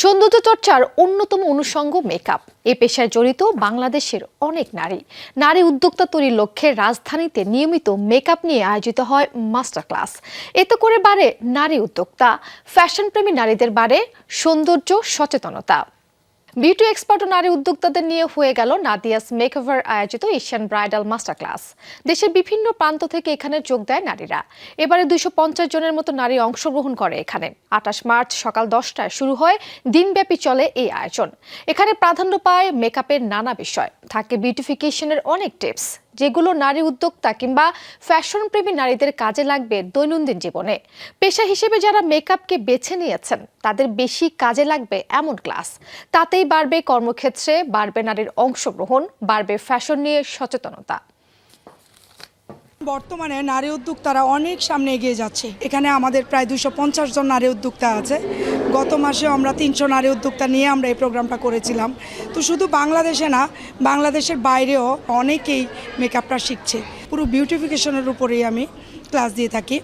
সৌন্দর্য চর্চার অন্যতম অনুষঙ্গ মেকআপ। এ পেশায় জড়িত বাংলাদেশের অনেক নারী উদ্যোক্তা তৈরির লক্ষ্যে রাজধানীতে নিয়মিত মেকআপ নিয়ে আয়োজিত হয় মাস্টার ক্লাস। এতে করে বাড়ে নারী উদ্যোক্তা, ফ্যাশন প্রেমী নারীদের বাড়ে সৌন্দর্য সচেতনতা। বিউটি এক্সপার্ট ও নারী উদ্যোক্তাদের নিয়ে হয়ে গেল নাদিয়াস মেকওভার আয়োজিত এশিয়ান ব্রাইডাল মাস্টার ক্লাস। দেশের বিভিন্ন প্রান্ত থেকে এখানে যোগ দেয় নারীরা। এবারে 250 জনের মতো নারী অংশগ্রহণ করে এখানে। 28 মার্চ সকাল 10টায় শুরু হয়, দিনব্যাপী চলে এই আয়োজন। এখানে প্রাধান্য পায় মেকআপের নানা বিষয়, থাকে বিউটিফিকেশনের অনেক টিপস, যেগুলো নারী উদ্যোক্তা কিংবা ফ্যাশন প্রেমী নারীদের কাজে লাগবে দৈনন্দিন জীবনে। পেশা হিসেবে যারা মেকআপকে বেছে নিয়েছেন তাদের বেশি কাজে লাগবে এমন ক্লাস। তাতেই বাড়বে কর্মক্ষেত্রে, বাড়বে নারীর অংশগ্রহণ, বাড়বে ফ্যাশন নিয়ে সচেতনতা। বর্তমানে নারী উদ্যোক্তারা অনেক সামনে এগিয়ে যাচ্ছে। এখানে আমাদের প্রায় 250 জন নারী উদ্যোক্তা আছে। গত মাসে আমরা 300 নারী উদ্যোক্তা নিয়ে আমরা এই প্রোগ্রামটা করেছিলাম। তো শুধু বাংলাদেশে না, বাংলাদেশের বাইরেও অনেকেই মেকআপটা শিখছে। পুরো বিউটিফিকেশনের উপরেই আমি ক্লাস দিয়ে থাকি।